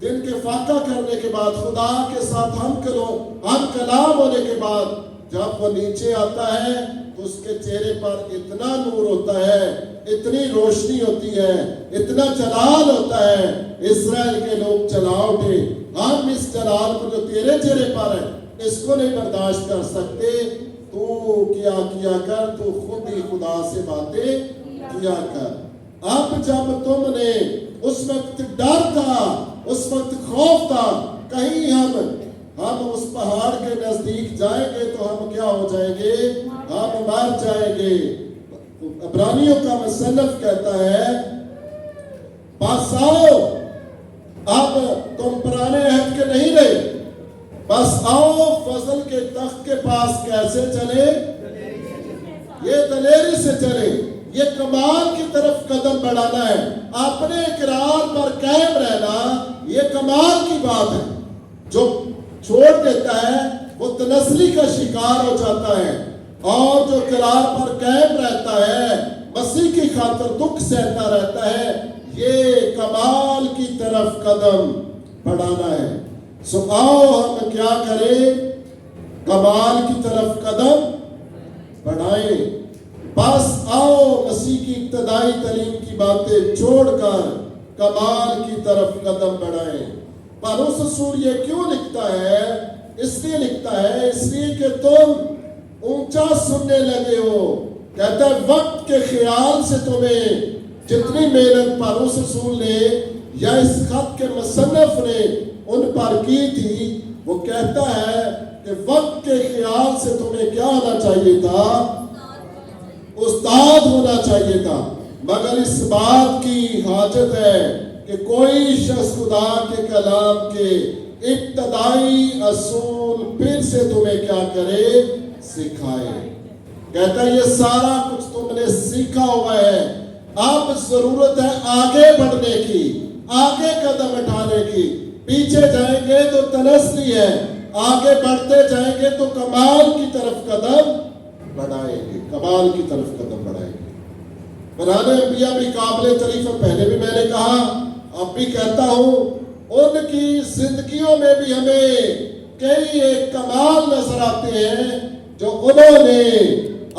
دن کے فاقہ کرنے کے بعد، خدا کے ساتھ ہم کلام ہونے کے بعد جب وہ نیچے آتا ہے تو اس کے چہرے پر اتنا نور ہوتا ہے، اتنی روشنی ہوتی ہے، اتنا جلال ہوتا ہے، اسرائیل کے لوگ چلا اٹھے، ہم اس جلال کو جو تیرے چہرے پر ہے اس کو نہیں برداشت کر سکتے، تو کیا کر، تو خود ہی خدا سے باتیں کیا کر۔ اب جب تم نے اس وقت ڈر تھا، اس وقت خوف تھا، کہیں ہم اس پہاڑ کے نزدیک جائیں گے تو ہم کیا ہو جائیں گے؟ ہم مر جائیں گے۔ عبرانیوں کا مصنف کہتا ہے بس آؤ، اب تم پرانے عہد کے نہیں رہے، بس آؤ فضل کے تخت کے پاس کیسے چلے؟ یہ دلیری سے چلے، یہ کمال کی طرف قدم بڑھانا ہے، اپنے اقرار پر قائم رہنا، یہ کمال کی بات ہے۔ جو چھوڑ دیتا ہے وہ تنزلی کا شکار ہو جاتا ہے، اور جو اقرار پر قائم رہتا ہے، مسیح کی خاطر دکھ سہتا رہتا ہے، یہ کمال کی طرف قدم بڑھانا ہے۔ سو آؤ ہم کیا کریں؟ کمال کی طرف قدم بڑھائیں۔ بس آؤ مسیح کی ابتدائی تعلیم کی باتیں چھوڑ کر کمال کی طرف قدم بڑھائیں۔ پالوس رسول یہ کیوں لکھتا ہے؟ اس لیے لکھتا ہے، اس لیے کہ تم اونچا سننے لگے ہو۔ کہتا ہے وقت کے خیال سے تمہیں جتنی محنت پالوس رسول نے یا اس خط کے مصنف نے ان پر کی تھی، وہ کہتا ہے کہ وقت کے خیال سے تمہیں کیا ہونا چاہیے تھا؟ استاد ہونا چاہیے تھا، مگر اس بات کی حاجت ہے کہ کوئی شخص خدا کے کلام کے ابتدائی اصول پھر سے تمہیں کیا کرے؟ سکھائے۔ کہتا ہے یہ سارا کچھ تم نے سیکھا ہوا ہے، اب ضرورت ہے آگے بڑھنے کی، آگے قدم اٹھانے کی۔ پیچھے جائیں گے تو تنزلی ہے، آگے بڑھتے جائیں گے تو کمال کی طرف قدم بڑھائیں گے، کمال کی طرف قدم بڑھائیں گے۔ پرانے انبیاء بھی قابل تعریف ہیں، پہلے بھی میں نے کہا، اب بھی کہتا ہوں، ان کی زندگیوں میں بھی ہمیں کئی ایک کمال نظر آتے ہیں جو انہوں نے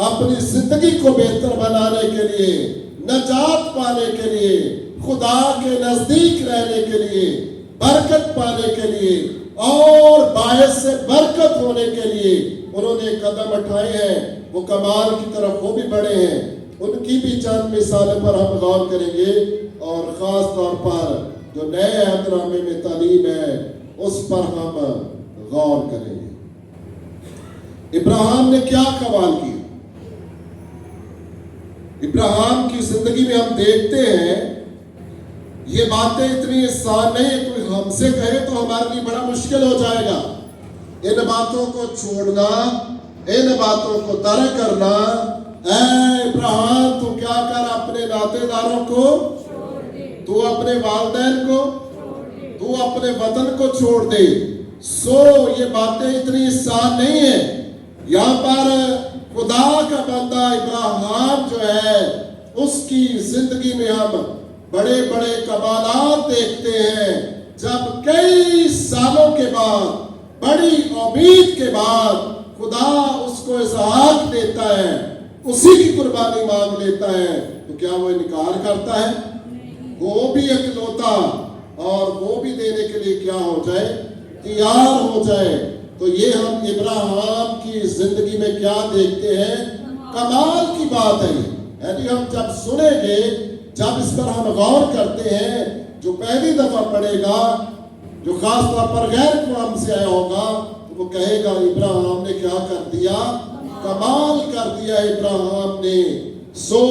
اپنی زندگی کو بہتر بنانے کے لیے، نجات پانے کے لیے، خدا کے نزدیک رہنے کے لیے، برکت پانے کے لیے اور باعث سے برکت ہونے کے لیے انہوں نے قدم اٹھائے ہیں۔ وہ کمال کی طرف وہ بھی بڑھے ہیں۔ ان کی بھی چند مثالوں پر ہم غور کریں گے، اور خاص طور پر جو نئے عہد نامے میں تعلیم ہے اس پر ہم غور کریں گے۔ ابراہیم نے کیا کمال کیا؟ ابراہیم کی زندگی میں ہم دیکھتے ہیں یہ باتیں اتنی آسان نہیں، کوئی ہم سے کہے تو ہمارے لیے بڑا مشکل ہو جائے گا۔ ان باتوں کو چھوڑنا، ان باتوں کو ترک کرنا۔ اے ابراہیم تو کیا کر، اپنے ناطے داروں کو، تو اپنے والدین کو، تو اپنے وطن کو چھوڑ دے۔ سو یہ باتیں اتنی آسان نہیں ہیں۔ یہاں پر خدا کا بندہ ابراہیم جو ہے اس کی زندگی میں ہم بڑے بڑے کمالات دیکھتے ہیں، جب کئی سالوں کے بعد، بڑی امید کے بعد خدا اس کو اسحاق دیتا ہے، اسی کی قربانی مانگ لیتا ہے، تو کیا وہ انکار کرتا ہے؟ وہ بھی اکلوتا اور وہ بھی دینے کے لیے کیا ہو جائے؟ تیار ہو جائے۔ تو یہ ہم ابراہیم کی زندگی میں کیا دیکھتے ہیں؟ کمال کی بات ہے۔ یعنی ہم جب سنیں گے، جب اس پر ہم غور کرتے ہیں، جو پہلی دفعہ پڑھے گا، جو خاص طور پر غیر قوم سے آیا ہوگا، تو وہ کہے گا ابراہیم نے کیا کر دیا؟ کمال کر دیا ابراہیم نے۔ سو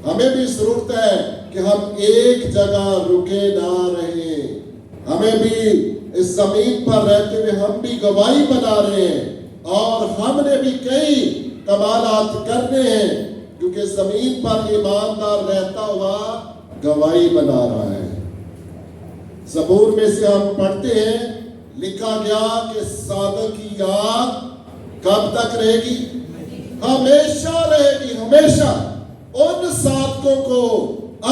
ہمیں بھی ضرورت ہے کہ ہم ایک جگہ رکے نہ رہیں، ہمیں بھی اس زمین پر رہتے ہوئے ہم بھی گواہی بنا رہے ہیں، اور ہم نے بھی کئی کمالات کرنے ہیں، کیونکہ زمین پر ایماندار رہتا ہوا گواہی بنا رہا ہے۔ زبور میں سے ہم پڑھتے ہیں، لکھا گیا کہ صادق کی یاد کب تک رہے گی؟ ہمیشہ رہے گی، ہمیشہ۔ ان صادقوں کو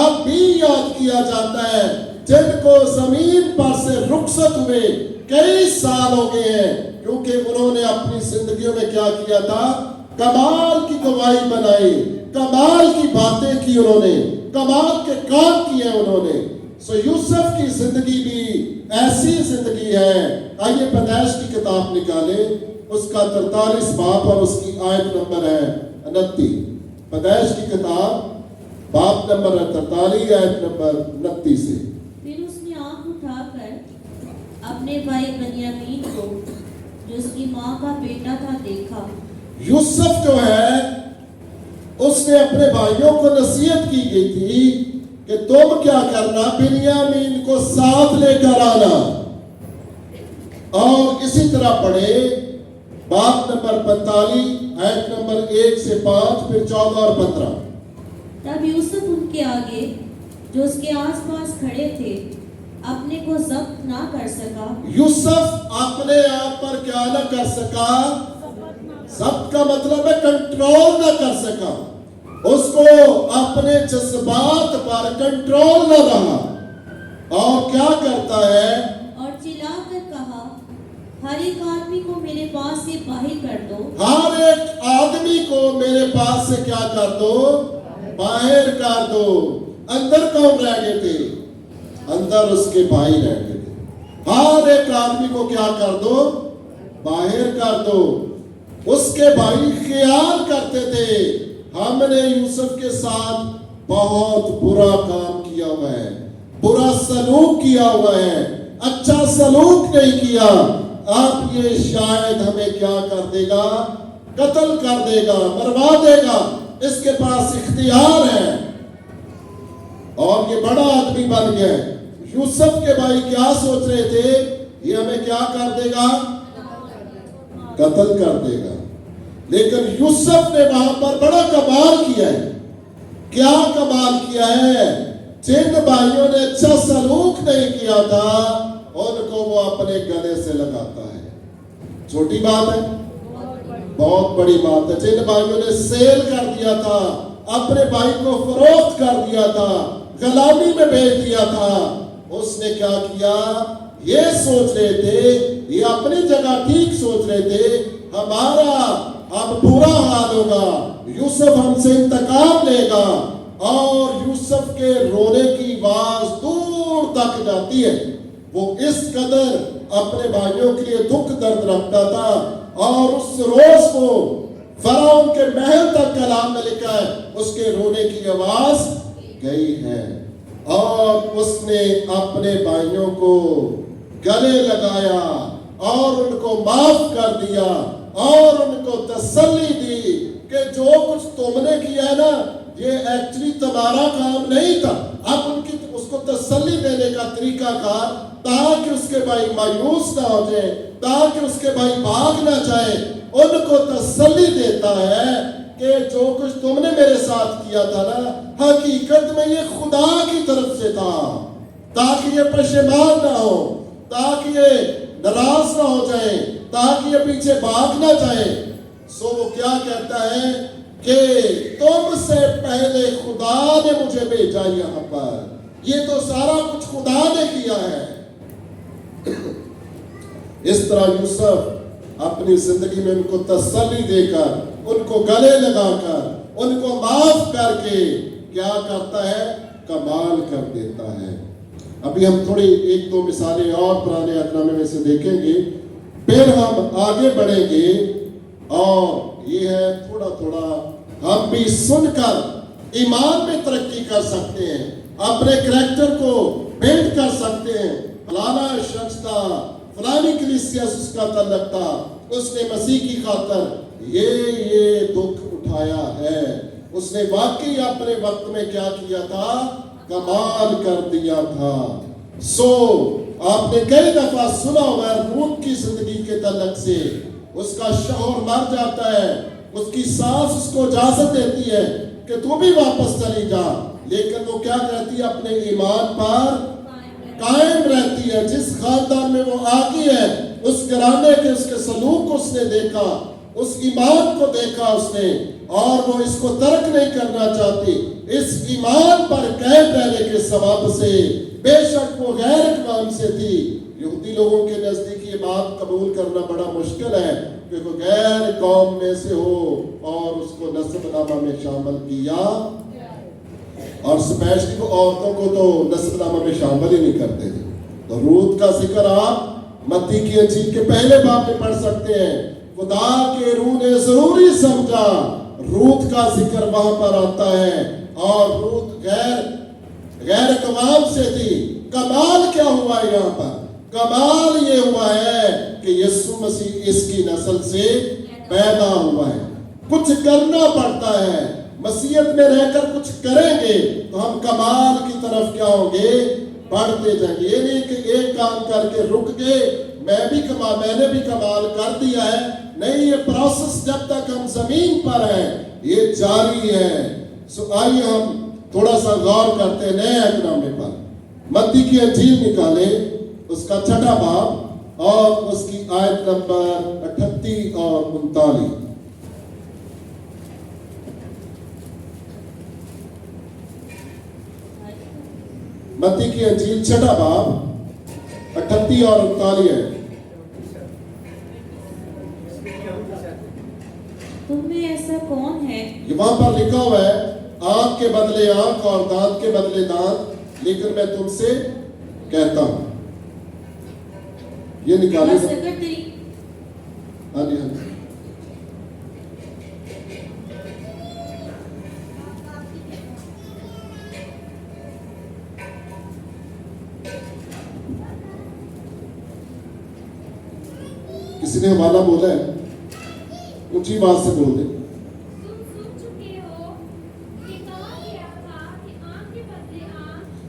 اب بھی یاد کیا جاتا ہے जिनको जमीन पर से रुखसत हुए कई साल हो गए हैं, क्योंकि उन्होंने अपनी जिंदगियों में क्या किया था? कमाल की गवाही बनाई, कमाल की बातें की उन्होंने, कमाल के काम किए उन्होंने। सो यूसुफ की जिंदगी भी ऐसी जिंदगी है। आइए पैदाइश की किताब निकाले, उसका 43 बाब और उसकी आयत नंबर है 29। पैदाइश की किताब बाब नंबर 43 आयत नंबर 29 से। फिर उसने आंख उठाकर अपने भाई बन्यामीन को, जो उसकी माँ का बेटा था, देखा। यूसुफ जो है उसने अपने भाइयों को नसीहत की गई थी कि तुम क्या करना, बिन्यामीन को साथ लेकर आना। और इसी तरह पढ़े बाब नंबर 45 आयत नंबर 1 से 5, फिर 14 और 15। तब यूसुफ उनके आगे, जो उसके आसपास खड़े थे, अपने को जब्त ना कर सका। यूसुफ अपने आप पर क्या न कर सका? जब्त का मतलब है कंट्रोल न कर सका। उसको अपने जज्बात पर कंट्रोल न रहा, और क्या करता है? और चिल्लाकर कहा, हर एक आदमी को मेरे पास से बाहर कर दो। हर एक आदमी को मेरे पास से क्या कर दो? बाहर कर दो। अंदर कौन रह गए थे? अंदर उसके भाई रह गए थे। हर एक आदमी को क्या कर दो? बाहर कर दो। उसके भाई ख्याल करते थे हमने यूसुफ के साथ बहुत बुरा काम किया हुआ है, बुरा सलूक किया हुआ है, अच्छा सलूक नहीं किया, अब ये शायद हमें क्या कर देगा? कत्ल कर देगा, मरवा देगा, इसके पास इख्तियार है। और ये बड़ा आदमी बन गया। यूसुफ के भाई क्या सोच रहे थे? ये हमें क्या कर देगा? कत्ल कर देगा। लेकिन यूसुफ ने वहां पर बड़ा कमाल किया है। क्या कमाल किया है? जिन भाइयों ने अच्छा सलूक नहीं किया था, उनको वो अपने गले से लगाता है। छोटी बात है? बहुत बड़ी बात है। जिन भाइयों ने सेल कर दिया था, अपने भाई को फरोख्त कर दिया था, गुलामी में भेज दिया था, उसने क्या किया? ये सोच रहे थे, ये अपनी जगह ठीक सोच रहे थे, हमारा अब बुरा हाल होगा, यूसुफ हमसे इंतकाम लेगा। और यूसुफ के रोने की आवाज दूर तक जाती है। वो इस कदर अपने भाइयों के लिए दुख दर्द रखता था। और उस रोज को फराउन के महल तक कलाम में लिखा है, उसके रोने की आवाज गई है। और उसने अपने भाइयों को गले लगाया और उनको माफ कर दिया और उनको तसल्ली दी कि जो कुछ तुमने किया है ना, ये एक्चुअली तुम्हारा काम नहीं था। अब उनकी उसको तसल्ली देने का तरीका कार, ताकि उसके भाई मायूस ना हो जाए, ताकि उसके भाई भाग ना जाए, उनको तसल्ली देता है कि जो कुछ तुमने मेरे साथ किया था ना, हकीकत में ये खुदा की तरफ से था, ताकि ये पशेमान ना हो, ताकि ये नाराज ना हो जाए, ताकि ये पीछे भाग ना जाए। सो वो क्या कहता है कि तुमसे पहले खुदा ने मुझे भेजा यहाँ पर। ये तो सारा कुछ खुदा ने किया है। इस तरह यूसुफ अपनी जिंदगी में उनको तसल्ली देकर, उनको गले लगाकर, उनको माफ करके क्या करता है? कमाल कर देता है। अभी हम थोड़ी एक दो मिसालें और पुराने अहदनामे में से देखेंगे, फिर हम आगे बढ़ेंगे। और ये है थोड़ा थोड़ा हम भी सुनकर ईमान में तरक्की कर सकते हैं, अपने करैक्टर को बिल्ड कर सकते हैं। फलाना शख्स था, फलानी कलीसिया से उसका तल्लुक था, उसने मसीह की खातर ये दुख उठाया है, उसने वाकई अपने वक्त में क्या किया था? कमाल कर दिया था। सो आपने कई दफा सुना होगा रूत की जिंदगी के तल्लुक से, उसका शौहर मर जाता है, उसकी सास उसको इजाजत देती है कि तू भी वापस चली जा, लेकिन वो क्या कहती है? अपने ईमान पर कायम रहती है। जिस खानदान में वो आती है, उस घराने के उसके सलूक को उसने देखा, उस ईमान को देखा उसने, और वो इसको तर्क नहीं करना चाहती। इस ईमान पर कायम रहने के सबब से بے شک وہ غیر اقوام سے تھی. یہودی لوگوں کے نزدیک یہ بات قبول کرنا بڑا مشکل ہے کہ کوئی غیر قوم میں سے ہو اور اس کو نسب نامہ میں شامل کیا, اور اسپیشلی وہ عورتوں کو تو نسب نامہ میں شامل ہی نہیں کرتے تھے. تو روت کا ذکر آپ متی کی انجیل کے پہلے باب میں پڑھ سکتے ہیں. خدا کے روح نے ضروری سمجھا روت کا ذکر وہاں پر آتا ہے, اور روت غیر اقوام سے تھی. کمال کیا ہوا ہے یہاں پر؟ کمال یہ ہوا ہے کہ یسوع مسیح اس کی نسل سے پیدا ہوا ہے. کچھ کرنا پڑتا ہے, مسیحیت میں رہ کر کچھ کریں گے تو ہم کمال کی طرف کیا ہوں گے؟ بڑھتے جائیں گے. یہ نہیں کہ ایک کام کر کے رک گئے, میں نے بھی کمال کر دیا ہے. نہیں, یہ پروسیس جب تک ہم زمین پر ہیں یہ جاری ہے. سو آئیے ہم تھوڑا سا غور کرتے ہیں نئے عہد نامے پر. متی کی انجیل نکالیں, اس کا 6 باب اور اس کی آیت نمبر 38 اور 39. متی کی انجیل 6 باب 38 اور 39 ہے. تم میں ایسا کون ہے؟ وہاں پر لکھا ہوا ہے آنکھ کے بدلے آنکھ اور دانت کے بدلے دانت, لیکن میں تم سے کہتا ہوں. یہ نکالے. ہاں جی, ہاں جی. کسی نے حوالہ بولا ہے؟ اونچی بات سے بول دیں.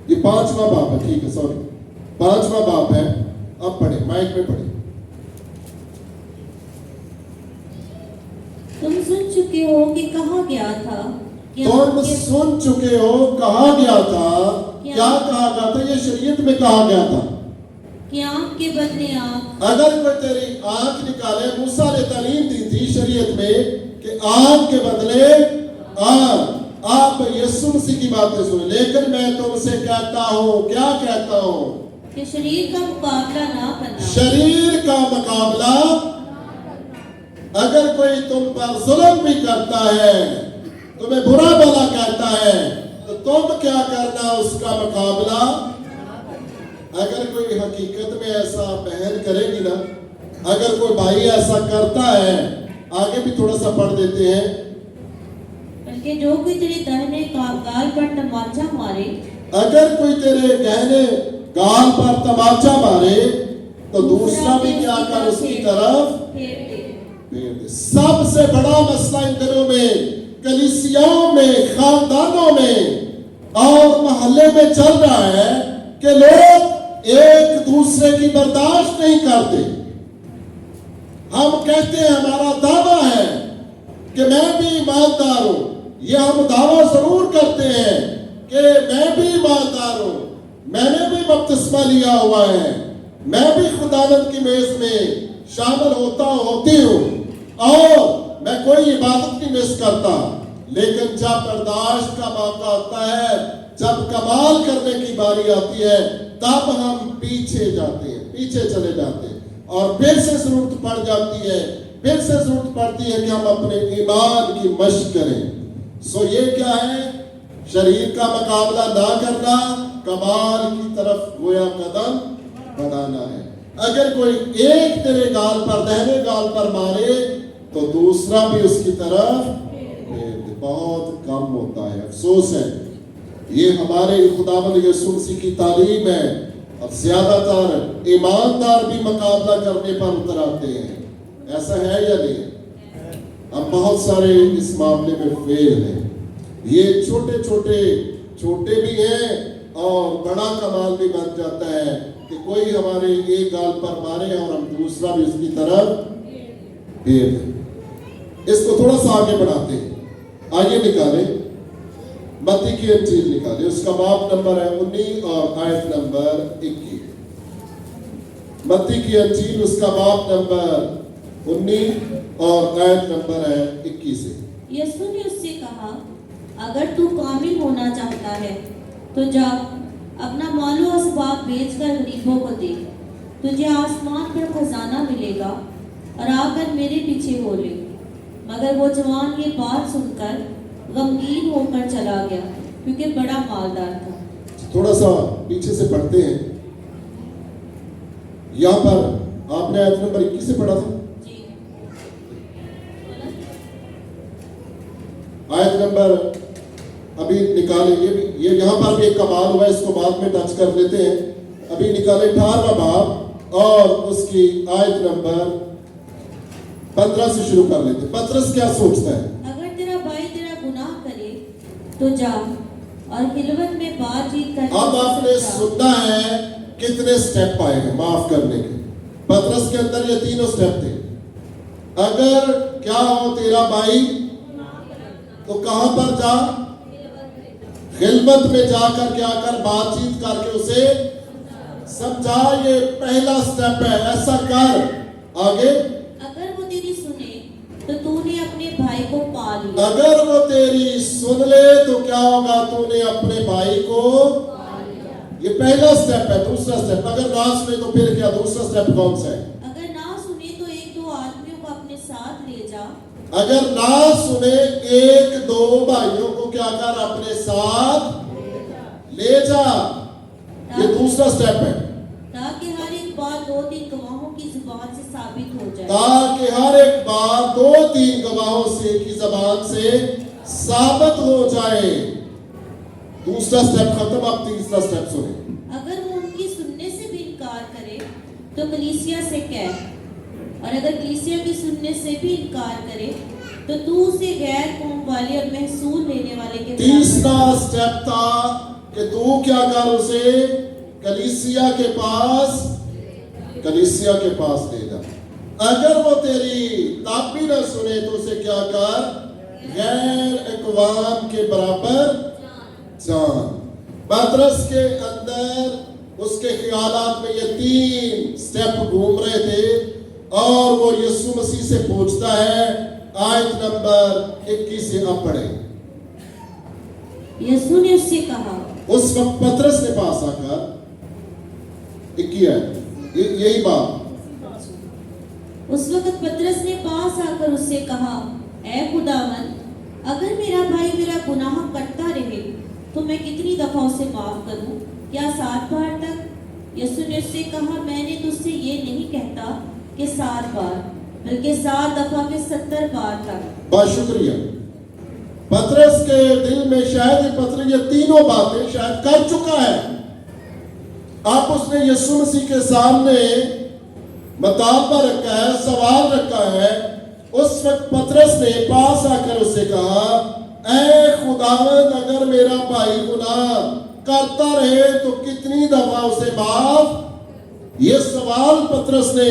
یہ 5واں باب ہے, ٹھیک ہے, سوری 5واں باب ہے. اب پڑھیں, مائک میں پڑھیں. تم سن چکے ہو کہ کہا گیا تھا, تم سن چکے ہو کہا گیا تھا. کیا کہا گیا تھا؟ یہ شریعت میں کہا گیا تھا کہ آنکھ کے بدلے آنکھ. اگر کوئی تیری آنکھ نکالے, موسیٰ نے تعلیم دی تھی شریعت میں کہ آنکھ کے بدلے آنکھ. آپ یسوع مسیح کی باتیں سنیں, لیکن میں تم سے کہتا ہوں, کیا کہتا ہوں؟ کہ شریر کا مقابلہ نہ کرنا. شریر کا مقابلہ. اگر کوئی تم پر ظلم بھی کرتا ہے, تمہیں برا بھلا کہتا ہے, تو تم کیا کرنا اس کا مقابلہ. اگر کوئی حقیقت میں ایسا بہن کرے گی نا, اگر کوئی بھائی ایسا کرتا ہے, آگے بھی تھوڑا سا پڑھ دیتے ہیں, کہ جو کوئی تیرے داہنے گال پر تماچا مارے, اگر کوئی تیرے گہنے گال پر تماچا مارے تو دوسرا بھی کیا کر اس کی طرف پھیر دے. سب سے بڑا مسئلہ ان دنوں میں کلیسیاؤں میں, خاندانوں میں اور محلے میں چل رہا ہے کہ لوگ ایک دوسرے کی برداشت نہیں کرتے. ہم کہتے ہیں, ہمارا دعویٰ ہے کہ میں بھی ایماندار ہوں. یہ ہم دعویٰ ضرور کرتے ہیں کہ میں بھی ایماندار ہوں, میں نے بھی بپتسمہ لیا ہوا ہے, میں بھی خداوند کی میز میں شامل ہوتی ہوں, اور میں کوئی عبادت نہیں مس کرتا. لیکن جب برداشت کا موقع آتا ہے, جب کمال کرنے کی باری آتی ہے, تب ہم پیچھے جاتے ہیں, پیچھے چلے جاتے ہیں, اور پھر سے ضرورت پڑ جاتی ہے, پھر سے ضرورت پڑتی ہے کہ ہم اپنے ایمان کی مشق کریں. سو یہ کیا ہے؟ شریر کا مقابلہ نہ کرنا, کمال کی طرف گویا قدم بڑھانا ہے. اگر کوئی ایک تیرے گال پر, دہنے گال پر مارے تو دوسرا بھی اس کی طرف بہت کم ہوتا ہے. افسوس ہے, یہ ہمارے خداوند یسوع مسیح کی تعلیم ہے, اور زیادہ تر ایماندار بھی مقابلہ کرنے پر اتر آتے ہیں. ایسا ہے یا نہیں؟ ہم بہت سارے اس معاملے میں فیل ہیں. یہ چھوٹے بھی ہیں اور بڑا کمال بھی بن جاتا ہے کہ کوئی ہمارے ایک گال پر مارے اور ہم دوسرا بھی اس کی طرف پھیر دیں. اس کو تھوڑا سا آگے بڑھاتے ہیں. آئیے نکالیں, متی کی انجیل نکالیں, اس کا باب نمبر ہے 19 اور آیت نمبر 21. متی کی انجیل اس کا باب نمبر 19 اور آیت نمبر ہے 21 سے. یسوع نے اس سے کہا, اگر تو کامل ہونا چاہتا ہے تو جا, अपना मालो असबाब बेचकर गरीबों को दे, तुझे आसमान पर खजाना मिलेगा और आकर मेरे पीछे हो ले। मगर वो जवान ये बात सुनकर गमगीन होकर चला गया, क्योंकि बड़ा मालदार था। थोड़ा सा पीछे से पढ़ते हैं। यहाँ पर आपने आयत नंबर 21 से पढ़ा था, जी आयत नंबर अभी निकाले। ये यहाँ पर भी एक कमाल हुआ है, इसको बाद में टच कर लेते हैं। अभी निकाले 18वां बाब और उसकी आयत नंबर 15 से शुरू कर लेते हैं। पतरस क्या सोचता है? अगर तेरा भाई तेरा गुनाह करे तो जा और खिलवत में बातचीत कर। अब आपने सुनना है कितने स्टेप आए हैं माफ करने के। पतरस के अंदर ये तीनों स्टेप थे। अगर क्या हो तेरा भाई तो कहां पर जा? खिलवत में जाकर क्या कर? बातचीत करके उसे समझा। ये पहला स्टेप है, ऐसा कर। आगे, अगर वो तेरी सुने तो तूने अपने भाई को पा लिया। अगर वो तेरी सुन ले तो क्या होगा? तूने अपने भाई को। ये पहला स्टेप है। दूसरा स्टेप, अगर ना सुने तो फिर क्या? दूसरा स्टेप कौन सा है? अगर ना सुने तो एक दो आदमियों को अपने साथ ले जा। अगर ना सुने एक दो भाइयों को क्या कर? अपने साथ ले जा। ये दूसरा स्टेप है, ताकि हर एक बात दो तीन गवाहों की जुबान से साबित हो जाए। ताकि हर एक बात दो तीन गवाहों से की जबान से साबित हो जाए। दूसरा स्टेप खत्म। अब तीसरा स्टेप सुने। अगर वो उनकी सुनने से भी इनकार करे तो कलीसिया से कह, और अगर कलीसिया की सुनने से भी इनकार करे तो तू उसे गैर कौम वाले और महसूल लेने वाले के तीसरा स्टेप था कि तू क्या कर? उसे कलीसिया के पास ले जा। अगर वो तेरी तब भी ना सुने तो उसे क्या कर? गैर अक़वाम के बराबर जान। पतरस के अंदर उसके ख्यालात में ये तीन स्टेप घूम रहे थे और वो यीशु मसीह से पूछता है। आयत नंबर 21 से अब पढ़े। यीशु ने उससे कहा, उस वक्त पतरस ने पास आकर किया यही बात। उस वक्त पतरस ने पास आकर उससे कहा, ऐ खुदावंद, अगर मेरा भाई मेरा गुनाह करता रहे तो मैं कितनी दफा उसे माफ करूं? क्या 7 बार तक? यीशु ने उससे कहा, मैंने तुझसे ये नहीं कहता कि 7 बार, बल्कि 7 दफा के 70 बार तक। बहुत शुक्रिया। पतरस के दिल में शायद ये तीनों बातें शायद कर चुका है। आप उसने यीशु मसीह के सामने मुतालबा रखा है, सवाल रखा है। उस वक्त पतरस ने पास आकर उसे कहा, ऐ खुदावंद, अगर मेरा भाई गुनाह करता रहे तो कितनी दफा उसे माफ? ये सवाल पतरस ने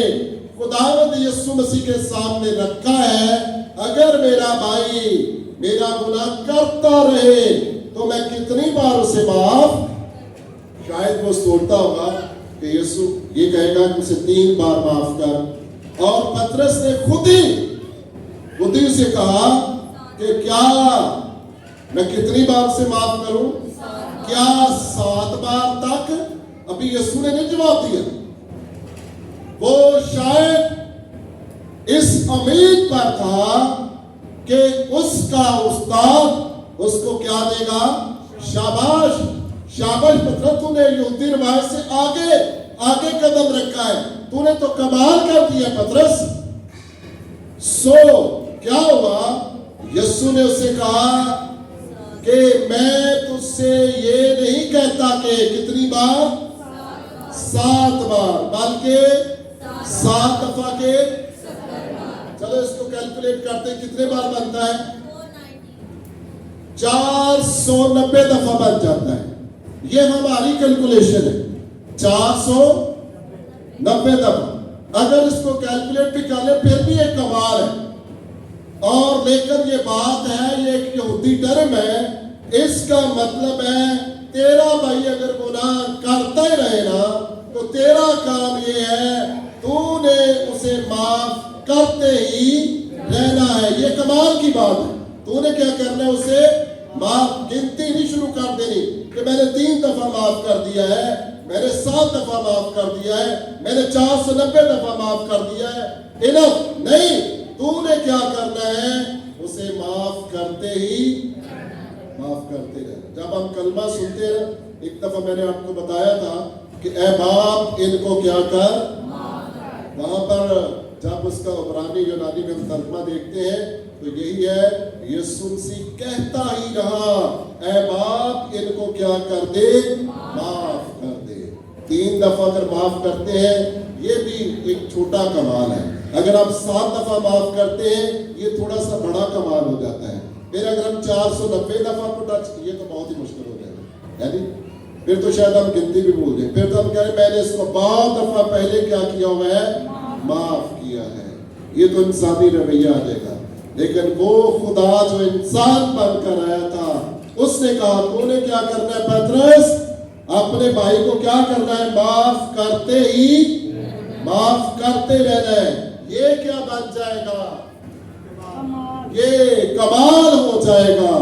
खुदावंद यीशु मसीह के सामने रखा है। अगर मेरा भाई मेरा गुनाह करता रहे तो मैं कितनी बार उसे माफ? शायद वो सोचता होगा कि यीशु ये कहेगा कि उसे 3 बार माफ कर। और पतरस ने खुद ही उसे कहा कि क्या मैं कितनी बार उसे माफ करूं? क्या 7 बार तक? अभी यीशु ने नहीं जवाब दिया। वो शायद इस उम्मीद पर था कि उसका उस्ताद उसको क्या देगा? शाबाश, शाबाश पतरस, तूने यहूदी रिवायत से आगे कदम रखा है, तूने तो कमाल कर दिया पतरस। क्या हुआ? यीशु ने उससे कहा कि मैं तुझसे ये नहीं कहता कि कितनी बार? 7 बार, बल्कि 7 दफा के। चलो इसको कैलकुलेट करते हैं, कितने बार बनता है? 490 दफा बन जाता है। ये हमारी कैलकुलेशन है, 490 दफा। अगर इसको कैलकुलेट भी कर ले फिर भी एक कमाल है। और लेकिन ये बात है, ये एक यहूदी टर्म है। इसका मतलब है तेरा भाई अगर गुनाह करता ही रहे ना तो तेरा काम ये है, तूने उसे माफ करते ही रहना है। ये कमाल की बात है। तूने क्या करना है? उसे माफ गिनती नहीं शुरू कर देनी कि मैंने 3 दफा माफ कर दिया है, मैंने 7 दफा माफ कर दिया है, मैंने 490 दफा माफ कर दिया है। इनफ नहीं, तूने क्या करना है, उसे माफ करते ही माफ करते रहना। जब हम कलमा सुनते हैं, एक दफा मैंने आपको बताया था कि ए बाप इनको क्या कर, वहां पर जब उसका इब्रानी यूनानी में हम तर्जुमा देखते हैं तो यही है, यीशु मसीह कहता ही रहा ए बाप इनको क्या कर दे, माफ कर दे। 3 दफा अगर माफ करते हैं ये भी एक छोटा कमाल है। अगर आप 7 दफा माफ करते हैं ये थोड़ा सा बड़ा कमाल हो जाता है। फिर अगर हम 490 दफा को टच किए तो बहुत ही मुश्किल हो जाएगा, यानी फिर तो शायद हम गिनती भी भूल जाए। फिर तो हम कह रहे मैंने इसको बहुत दफा पहले क्या किया हुआ है, माफ किया है। ये तो इंसानी रवैया आ जाएगा। लेकिन वो खुदा जो इंसान बनकर आया था उसने कहा तूने क्या करना है पतरस, अपने भाई को क्या करना है, माफ करते ही माफ करते रहना है। ये क्या बन जाएगा, ये कमाल हो जाएगा।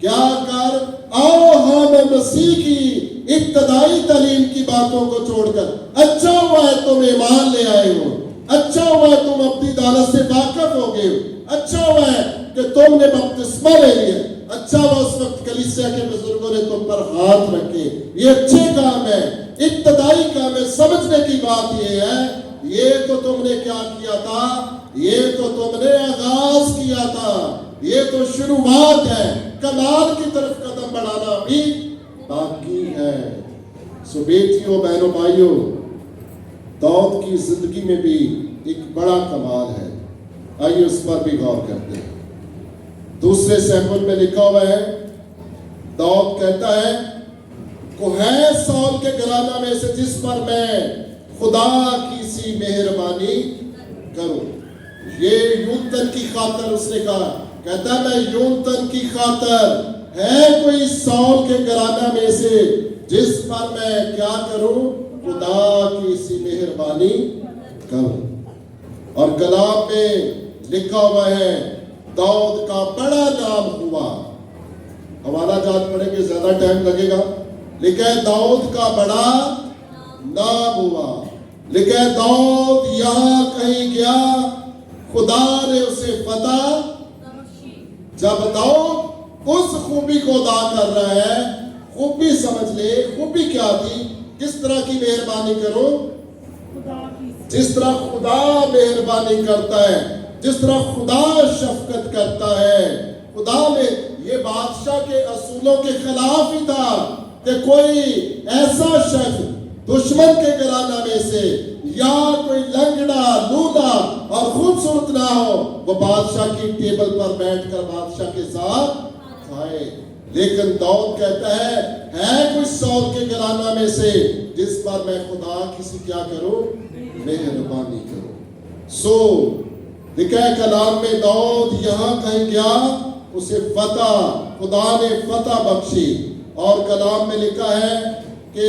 क्या कर, आओ हम मसीह की इब्तदाई तालीम की बातों को छोड़कर, अच्छा हुआ है तुम ईमान ले आए हो, अच्छा हुआ है तुम अपनी दालत से वाकिफ हो गए हो, अच्छा हुआ है कि तुमने बपतिस्मा ले लिया, अच्छा हुआ उस वक्त कलीसिया के बुजुर्गों ने तुम पर हाथ रखे। ये अच्छे काम है, इब्तदाई काम है। समझने की बात ये है, ये तो तुमने क्या किया था, ये तो तुमने आगाज किया था, ये तो शुरुआत है, कमाल की तरफ कदम बढ़ाना भी बाकी है। सो बेटियों बहनों भाइयों, दाऊद की जिंदगी में भी एक बड़ा कमाल है, आइए उस पर भी गौर करते हैं। 2 सैमुएल में लिखा हुआ है, दाऊद कहता है को है सौल के घराना में से जिस पर मैं खुदा की सी मेहरबानी करूं। ये यूनतन की खातर उसने कहा, कहता मैं यूनतन की खातर है कोई सौल के घराना में से जिस पर मैं क्या करूं, खुदा की सी मेहरबानी करूं। और कलाम में लिखा हुआ है दाऊद का बड़ा नाम हुआ। हमारा जान पढ़ेंगे ज्यादा टाइम लगेगा। लिखा है दाऊद का बड़ा नाम हुआ। लिखा है दाऊद यहां कहीं गया, खुदा ने उसे फतह। जब दाऊद उस खूबी को अदा कर रहा है, खूबी समझ ले, खूबी क्या थी, किस तरह की मेहरबानी करो, जिस तरह खुदा मेहरबानी करता है, जिस तरह खुदा शफकत करता है। खुदा में ये बादशाह के असूलों के खिलाफ ही था कि कोई ऐसा शख्स दुश्मन के घराना में से या कोई लंगड़ा लूला और खूबसूरत ना हो, वो बादशाह की टेबल पर बैठकर बादशाह के साथ खाए। लेकिन दाऊद कहता है कोई सौल के घराना में से जिस पर मैं खुदा किसी क्या करूं, मेहरबानी करूं। सो लिखा है कलाम में दाऊद यहां कहीं गया, उसे फतह, खुदा ने फतह बख्शी। और कलाम में लिखा है कि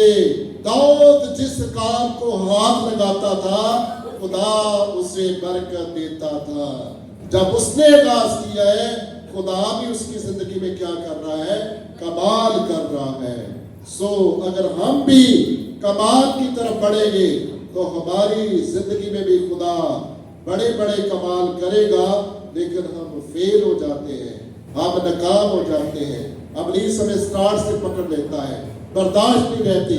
दाऊद जिस काम को हाथ लगाता था खुदा उसे बरकत देता था। जब उसने आगाज किया है, खुदा भी उसकी जिंदगी में क्या कर रहा है, कमाल कर रहा है। सो अगर हम भी कमाल की तरफ बढ़ेंगे तो हमारी जिंदगी में भी खुदा बड़े बड़े कमाल करेगा। लेकिन हम फेल हो जाते हैं, हम नाकाम हो जाते हैं, इब्लीस हमें स्टार्ट से पकड़ लेता है, बर्दाश्त नहीं रहती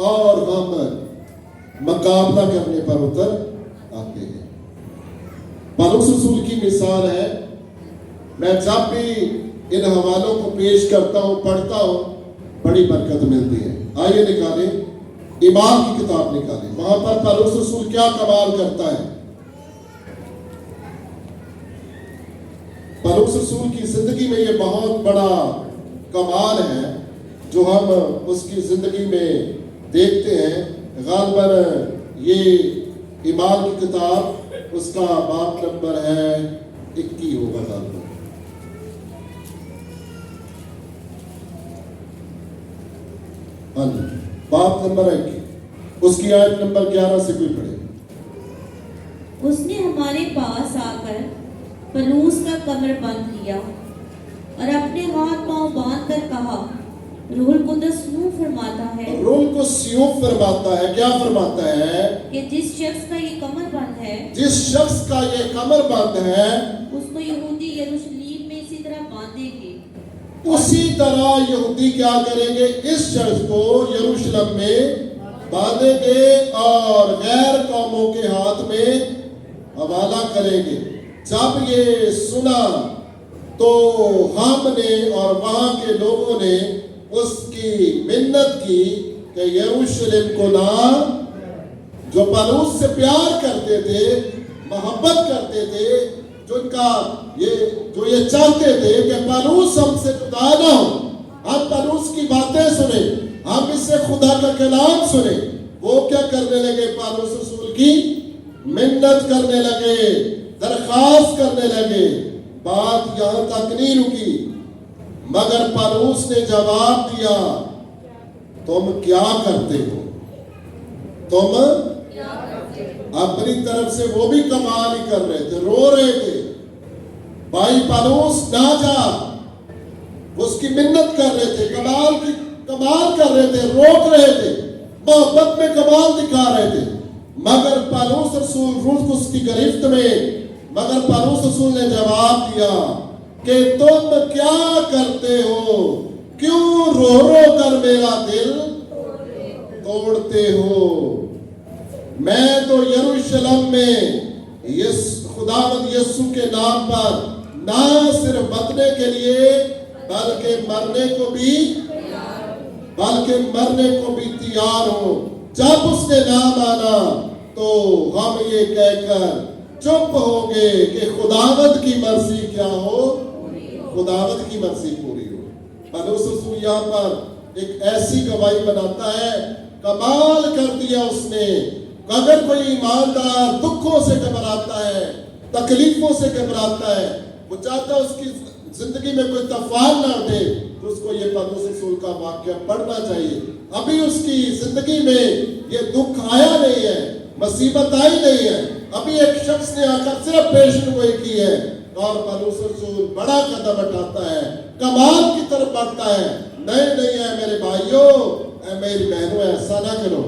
और हम मुकाबला करने पर उतर आते हैं। पौलुस रसूल की मिसाल है। मैं जब भी इन हवालों को पेश करता हूं, पढ़ता हूं, बड़ी बरकत मिलती है। आइए निकालें, ईमान की किताब निकालें, वहां पर पौलुस रसूल क्या कमाल करता है। पौलुस रसूल की जिंदगी में ये बहुत बड़ा कमाल है जो हम उसकी जिंदगी में देखते हैं। गालिबन ये ईमान की किताब, उसका बाब नंबर है 21 होगा गालिबन। हाँ जी, बाब नंबर 21, उसकी आयत नंबर 11 से कोई पढ़े। उसने हमारे पास आकर पलूस का कमर बंद किया और अपने हाथ पांव बांध कर कहा, रूहुल कुदस यूं फरमाता है रूह कुद्स यूं फरमाता है, क्या फरमाता है कि जिस शख्स का ये कमर बंद है जिस शख्स का ये कमर बंद है उसको यहूदी यरूशलेम में इसी तरह बांधेंगे, उसी तरह यहूदी क्या करेंगे, इस शख्स को यरूशलेम में बांधेंगे और गैर कौमों के हाथ में हवाला करेंगे। जब ये सुना तो हमने और वहां के लोगों ने उसकी मिन्नत की कि यरूशलेम को ना, जो पौलुस से प्यार करते थे, मोहब्बत करते थे, जो ये चाहते थे कि पौलुस हमसे जुदा ना हो, हम पौलुस की बातें सुने, हम इससे खुदा का कलाम सुने, वो क्या करने लगे, पौलुस रसूल की मिन्नत करने लगे, दरख्वास्त करने लगे। बात यहां तक नहीं रुकी, मगर पौलुस ने जवाब दिया, तुम क्या करते हो, तुम अपनी तरफ से वो भी कमाल ही कर रहे थे, रो रहे थे, भाई पौलुस ना जा, उसकी मिन्नत कर रहे थे, कमाल कर रहे थे, रोक रहे थे, मोहब्बत में कमाल दिखा रहे थे, मगर पौलुस रसूल रूह कुद्स की गिरफ्त में, मगर पौलुस रसूल ने जवाब दिया कि तुम क्या करते हो, क्यों रो रो कर मेरा दिल तोड़ते हो। मैं तो यरूशलेम में खुदावंद यीशु के नाम पर ना सिर्फ बचने के लिए बल्कि मरने को भी तैयार हो। जब उसने ना माना तो हम ये कहकर चुप हो गए कि खुदावंद की मर्जी क्या हो, खुदावंद की मर्जी पूरी हो। पौलुस रसूल यहाँ पर एक ऐसी गवाही बनाता है, कमाल कर दिया उसने। अगर कोई ईमानदार दुखों से घबराता है, तकलीफों से घबराता है, वो चाहता है उसकी जिंदगी में कोई तूफान ना उठे, तो उसको ये पौलुस रसूल का वाक्य पढ़ना चाहिए। अभी उसकी जिंदगी में ये दुख आया नहीं है, मुसीबत आई नहीं है, अभी एक शख्स ने आकर सिर्फ पेशन गोई की है और पौलुस रसूल बड़ा कदम उठाता है, कमाल की तरफ बढ़ता है। नहीं है मेरे भाइयों, मेरी बहनों, ऐसा ना करो।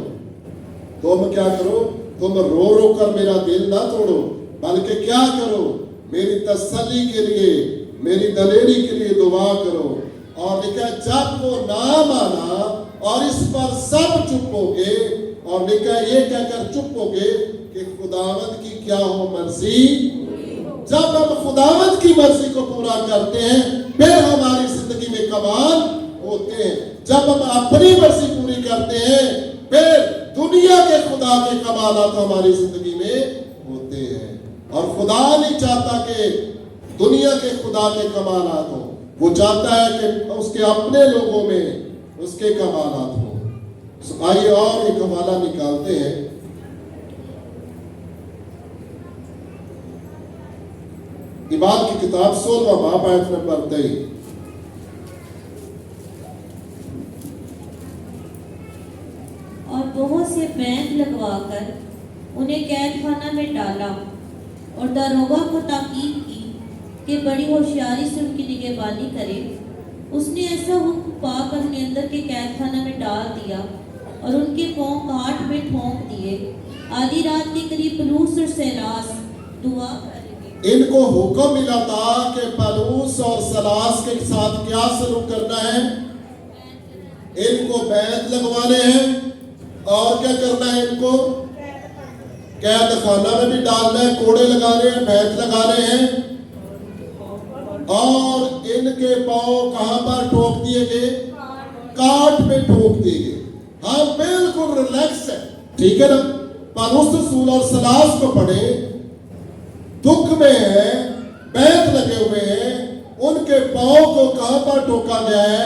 तुम क्या करो, तुम रो रो कर मेरा दिल ना तोड़ो, बल्कि क्या करो, मेरी तसल्ली के लिए, मेरी दलेरी के लिए दुआ करो। और लिखा जब वो ना माना और इस पर सब चुप हो गए, और लिखा ये कहकर चुप हो गए कि खुदावंद की क्या हो मर्जी। जब हम खुदावंद की मर्जी को पूरा करते हैं, फिर हमारी जिंदगी में कमाल होते हैं। जब हम अपनी मर्जी पूरी करते हैं, फिर दुनिया के खुदा के कमालात हमारी जिंदगी में होते हैं। और खुदा नहीं चाहता कि दुनिया के खुदा के कमालात हो, वो चाहता है कि उसके अपने लोगों में उसके कमालात हो। आइए और एक हवाला निकालते हैं। इबाद की किताब 16वां बाब आयत नंबर 23। और बहुत से बैंड लगवाकर उन्हें कैद खाना में डाला और दरोगा को ताकीद की कि बड़ी होशियारी से उनकी निगहबानी करे। उसने ऐसा हुक्म पाकर उन्हें अंदर के कैद खाना में डाल दिया और उनके पांव काट में ठोंक दिए। आधी रात के करीब पौलुस और सीलास दुआ कर रहे। इनको हुक्म मिला था कि पौलुस और सीलास के साथ क्या सलूक करना है, इनको बैत लगवाने हैं और क्या करना है, इनको कैद खाना में भी डालना है, कोड़े लगाने हैं, बैत लगाने हैं। और इनके पांव कहां पर ठोक दिए गए, काट में ठोक दिए गए। हाँ बिल्कुल रिलैक्स है, ठीक है ना। पौलुस रसूल और सीलास को पढ़े, दुख में है, बैत लगे हुए हैं, उनके पांव को कहां पर ठोका गया है,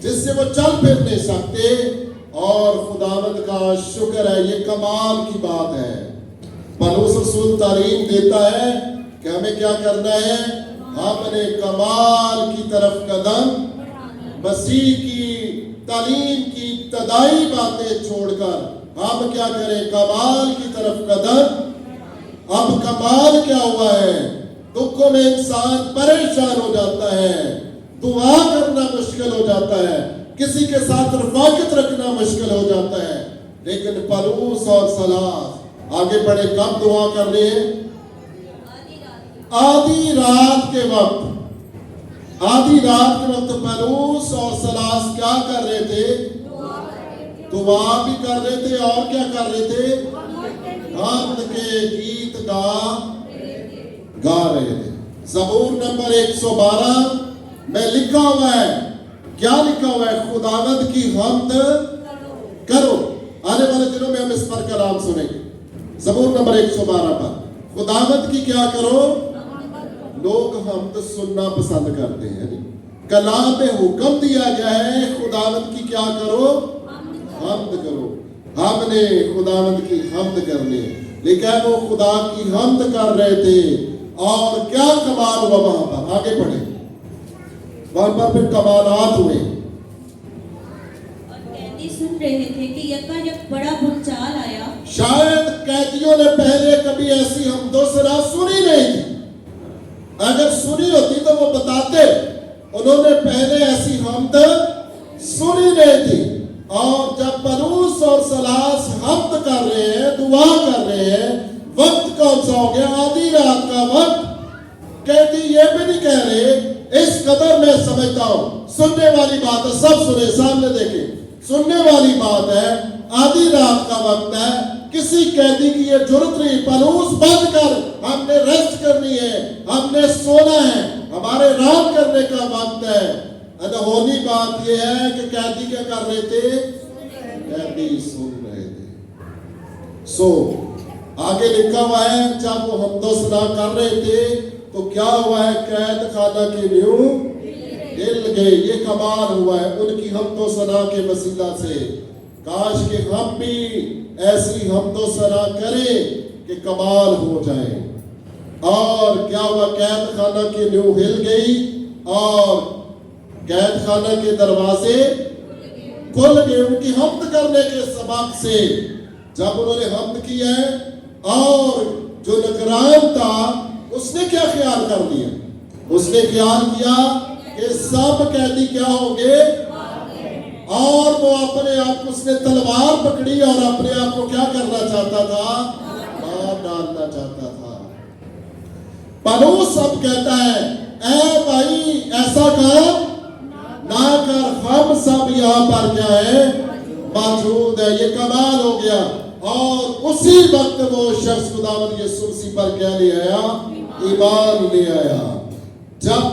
जिससे वो चल फिर नहीं सकते। और खुदावंद का शुक्र है, ये कमाल की बात है। पौलुस रसूल तालीम देता है कि हमें क्या करना है, हमने कमाल की तरफ कदम, मसीह की तालीम की इब्तदाई बातें छोड़कर हम क्या करें, कमाल की तरफ कदम। अब कमाल क्या हुआ है, दुखों में इंसान परेशान हो जाता है, दुआ करना मुश्किल हो जाता है, किसी के साथ रफाकत रखना मुश्किल हो जाता है। लेकिन पलूस और सलास आगे बढ़े, कब दुआ कर रहे हैं? आधी रात के वक्त। आधी रात के वक्त पलूस और सलास क्या कर रहे थे? दुआ भी कर रहे थे और क्या कर रहे थे? हम्द के गीत गा रहे थे। ज़बूर नंबर 112 में लिखा हुआ है, क्या लिखा हुआ है? खुदावंद की हम्द करो। आने वाले दिनों में हम इस पर कलाम सुनेंगे। ज़बूर नंबर 112 पर खुदावंद की क्या करो? लोग हम्द सुनना पसंद करते हैं। कलाम में हुक्म दिया गया है खुदावंद की क्या करो? हम्द करो। हमने खुदावंद की हम्द करनी है। लेकिन वो खुदा की हम्द कर रहे थे और क्या कमाल हुआ वहां पर? आगे बढ़े, वहां पर फिर कमालात हुए। और कैदी सुन रहे थे कि यकायक बड़ा भूचाल आया। शायद कैदियों ने पहले कभी ऐसी हमदोसना सुनी नहीं थी। अगर सुनी होती तो वो बताते, उन्होंने पहले ऐसी हम्द सुनी नहीं थी। और जब पलूस और सलास हम्द कर रहे हैं, दुआ कर रहे हैं, वक्त कौन सा हो गया? आधी रात का वक्त। कहती ये भी नहीं कह रहे, इस कदर मैं समझता हूं, सुनने वाली बात है, सब सुने, सामने देखें, सुनने वाली बात है, आधी रात का वक्त है, किसी कैदी की ये जरूरत नहीं, पलूस बंद कर, हमने रेस्ट करनी है, हमने सोना है, हमारे आराम करने का वक्त है। अनहोनी बात यह है कि कैदी क्या कर रहे थे? कैदी सुन रहे थे। सो आगे लिखा हुआ है, जब वो हमदोसना कर रहे थे तो क्या हुआ है? कैद खाना की नींव हिल गई। ये कमाल हुआ है उनकी हमदोसना के वसीला से। काश कि हम भी ऐसी हमदोसना करें कि कमाल हो जाए। और क्या हुआ? कैद खाना की नींव हिल गई और कैद खाना के दरवाजे खुल गए उनकी हम्द करने के सबब से। जब उन्होंने हम्द किया है और जो निगरान था उसने क्या ख्याल कर लिया? उसने ख्याल किया कि सब कैदी क्या होंगे, और वो अपने आप, उसने तलवार पकड़ी और अपने आप को क्या करना चाहता था? मार डालना चाहता था। पलूस अब कहता है, ऐ भाई ऐसा काम ना कर, हम सब यहाँ पर क्या है? मौजूद है। ये कमाल हो गया। और उसी वक्त वो शख्स खुदावंद यीशु मसीह पर क्या ले आया? ईमान ले आया। जब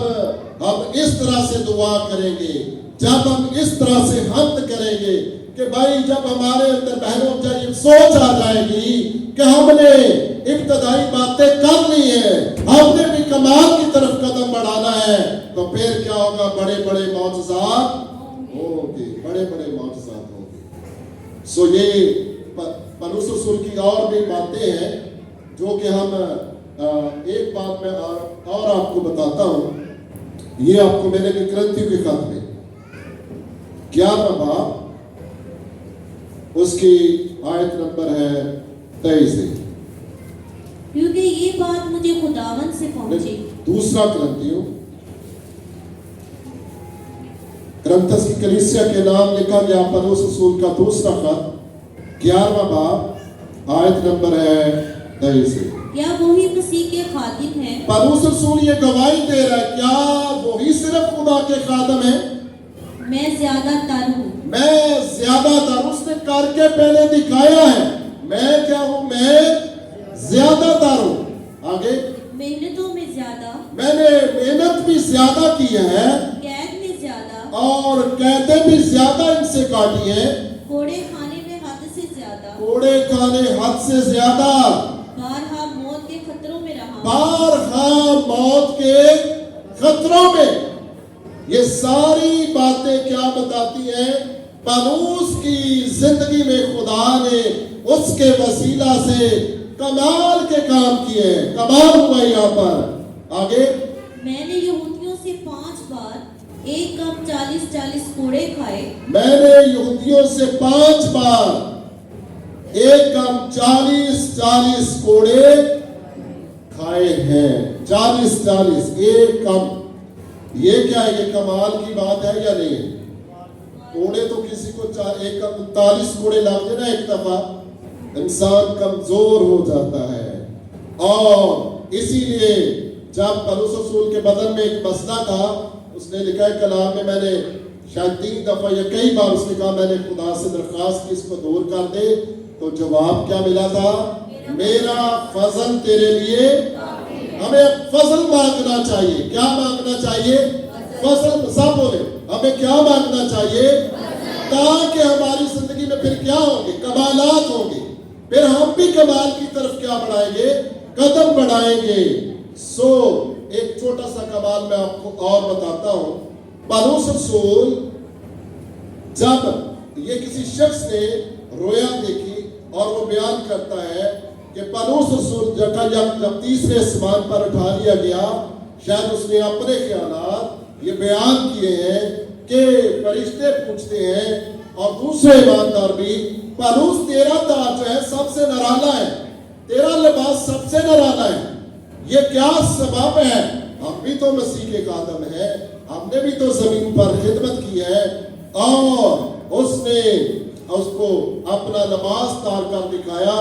हम इस तरह से दुआ करेंगे, जब हम इस तरह से हम्द करेंगे कि भाई जब हमारे अंदर बहनों जब ये सोच आ जाएगी कि हमने इब्तदाई बातें कर ली है, हमने भी कमाल की तरफ कदम बढ़ाना है, तो फिर क्या होगा? बड़े बड़े मौजज़ात होंगे, बड़े बड़े मौजज़ात होंगे। सो ये पलूस रसूल की और भी बातें हैं जो कि हम एक बात में और आपको बताता हूं। ये आपको मैंने करंथियों के खत में 11वां बाब उसकी आयत नंबर है 23 से, क्योंकि ये बात मुझे खुदावंद से पहुंची। दूसरा करंथियों, करंथस की कलीसिया के नाम लिखा गया पलूस रसूल का दूसरा खत 11वां बाब आयत नंबर है 23 से। क्या वही मसीह के खादिम हैं? पलूस रसूल ये गवाही दे रहा है, क्या वही सिर्फ खुदा के खादम है? मैं ज्यादातर हूँ। मैं ज्यादातर, उसने करके पहले दिखाया है। मैं क्या हूँ? मैं ज्यादातर हूँ। आगे, मेहनतों में ज्यादा, मैंने मेहनत भी ज्यादा की है, कैद में ज्यादा, और कैदें भी ज्यादा इनसे काटी है, कोड़े खाने में हद से ज्यादा, कोड़े खाने हद से ज्यादा, बारहा मौत के खतरों में रहा, बारहा मौत के खतरों में। ये सारी बातें क्या बताती हैं? पलूस की जिंदगी में खुदा ने उसके वसीला से कमाल के काम किए। कमाल हुआ यहाँ पर। आगे, मैंने यहूदियों से 5 बार एक कम 40-40 कोड़े खाए। मैंने यहूदियों से 5 बार एक कम 40-40 कोड़े खाए हैं। 40 एक कम। ये क्या है, ये कमाल की बात है या नहीं है? कोड़े तो किसी को 40 कोड़े लग जाए ना एक दफा, इंसान कमजोर हो जाता है। और इसीलिए जब पौलुस रसूल के बदन में एक मसला था, उसने लिखा है कलाम में, मैंने शायद 3 दफा या कई बार उसने कहा मैंने खुदा से दरख्वास्त की इसको दूर कर दे, तो जवाब क्या मिला था? मेरा फजल तेरे लिए। हमें फजल मांगना चाहिए। क्या मांगना चाहिए? फजल। सब बोले हमें क्या मांगना चाहिए? ताकि हमारी जिंदगी में फिर क्या होंगे? कमालात होंगे। फिर हम भी कमाल की तरफ क्या बढ़ाएंगे? कदम बढ़ाएंगे। एक छोटा सा कमाल मैं आपको और बताता हूं। पौलुस रसूल जब ये किसी शख्स ने रोया देखी और वो बयान करता है कि पौलुस रसूल जब तीसरे आसमान पर उठा लिया गया, शायद उसने अपने ख्यालात ये बयान किए हैं कि फरिश्ते पूछते हैं और दूसरे ईमानदार भी, पौलुस तेरा ताज जो है सबसे निराला है, तेरा लिबास सबसे निराला है, ये क्या सबब है? हम भी तो मसीह के कादम हैं, हमने भी तो जमीन पर खिदमत की है। और उसने उसको अपना लिबास तार कर दिखाया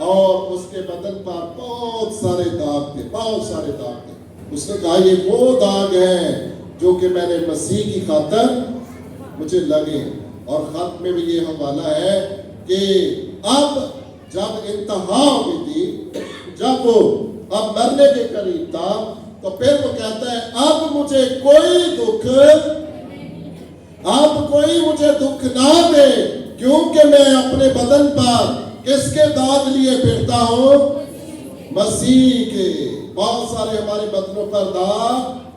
और उसके बदन पर बहुत सारे दाग थे, बहुत सारे दाग थे। उसने कहा ये वो दाग है जो कि मैंने मसीह की खातिर मुझे लगे। और खत में भी ये हवाला है कि अब जब इंतहा हो गई थी, जब वो अब मरने के करीब था, तो फिर वो कहता है अब मुझे कोई दुख ना दे, क्योंकि मैं अपने बदन पर किसके दाग लिए फिरता हूं? मसीह के। बहुत सारे हमारे बदनों पर दाग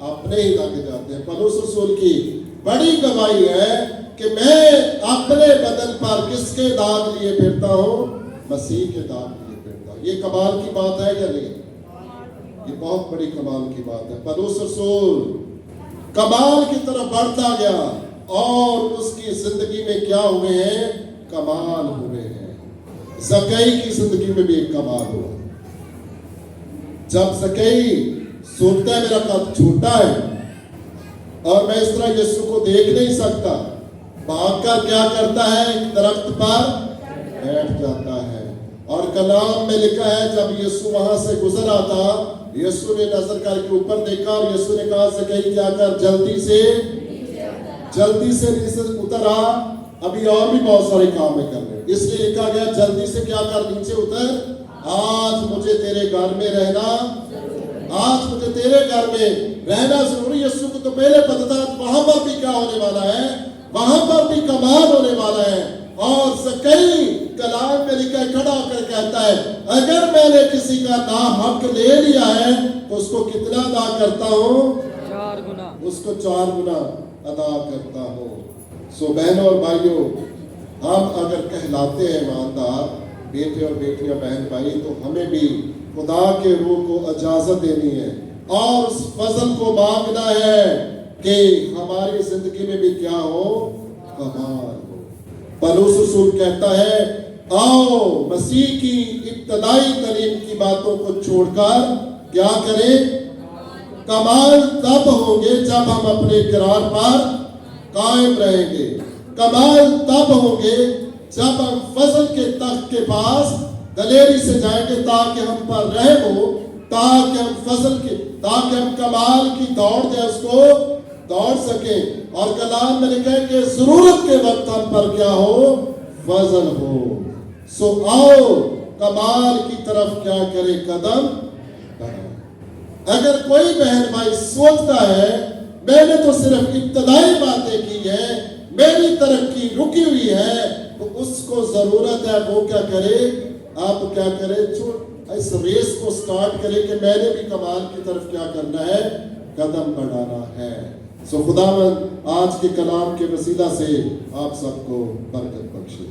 अपने ही लग जाते हैं। पौलुस रसूल की बड़ी गवाही है कि मैं अपने बदन पर किसके दाग लिए फिरता हूं? मसीह के दाग लिए फिरता हूं। ये कमाल की बात है या नहीं? ये बहुत बड़ी कमाल की बात है। पौलुस रसूल कमाल की तरफ बढ़ता गया और उसकी जिंदगी में क्या हुए हैं? कमाल हुए हैं। ज़कई की जिंदगी में भी एक कमाल हुआ। जब ज़कई सोचता है मेरा कद छोटा है और मैं इस तरह यीशु को देख नहीं सकता, भागकर क्या करता है? एक दरख्त पर बैठ जाता है। और कलाम में लिखा है जब यीशु वहां से गुजर आता, यीशु ने नजर करके ऊपर देखा और यीशु ने कहा ज़कई क्या कर, जल्दी से नीचे उतर आ, अभी और भी बहुत सारे काम है करने। इसलिए लिखा गया जल्दी से क्या कर, नीचे उतर, आज मुझे तेरे घर में रहना, आज मुझे तेरे घर में रहना जरूरी। यीशु को तो पहले पता था वहां पर भी क्या होने वाला है, वहां पर भी कमाल होने वाला है। और ज़कई कलाम में लिखा खड़ा होकर कहता है अगर मैंने किसी का नाहक ले लिया है तो उसको कितना अदा करता हूं? 4 गुना। उसको 4 गुना अदा करता हूं। सो बहनों और भाइयों, हम अगर कहलाते हैं ईमानदार बेटे और बेटियां, बहन भाई, तो हमें भी खुदा के रूह को इजाजत देनी है और उस फजल को मांगना है कि हमारी जिंदगी में भी क्या हो? कमाल हो। पौलुस रसूल कहता है आओ मसीह की इब्तदाई तालीम की बातों को छोड़कर क्या करें? कमाल तब होंगे जब हम अपने किरार पर कायम रहेंगे। कमाल तब होंगे जब हम फजल के तख्त के पास दलेरी से जाएंगे ताकि हम पर रहम हो, ताकि हम कमाल की दौड़ दे उसको दौड़ सके। और कलाम में लिखा है कि जरूरत के वक्त हम पर क्या हो? फजल हो। सो आओ कमाल की तरफ क्या करे? कदम बढ़ाओ। अगर कोई बहन भाई सोचता है मैंने तो सिर्फ इब्तदाई बातें की है, मेरी तरक्की रुकी हुई है, तो उसको जरूरत है वो क्या करे? आप क्या करे? इस रेस को स्टार्ट करे कि मैंने भी कमाल की तरफ क्या करना है? कदम बढ़ाना है। सो खुदावंद आज के कलाम के वसीला से आप सबको बरकत बख्शे।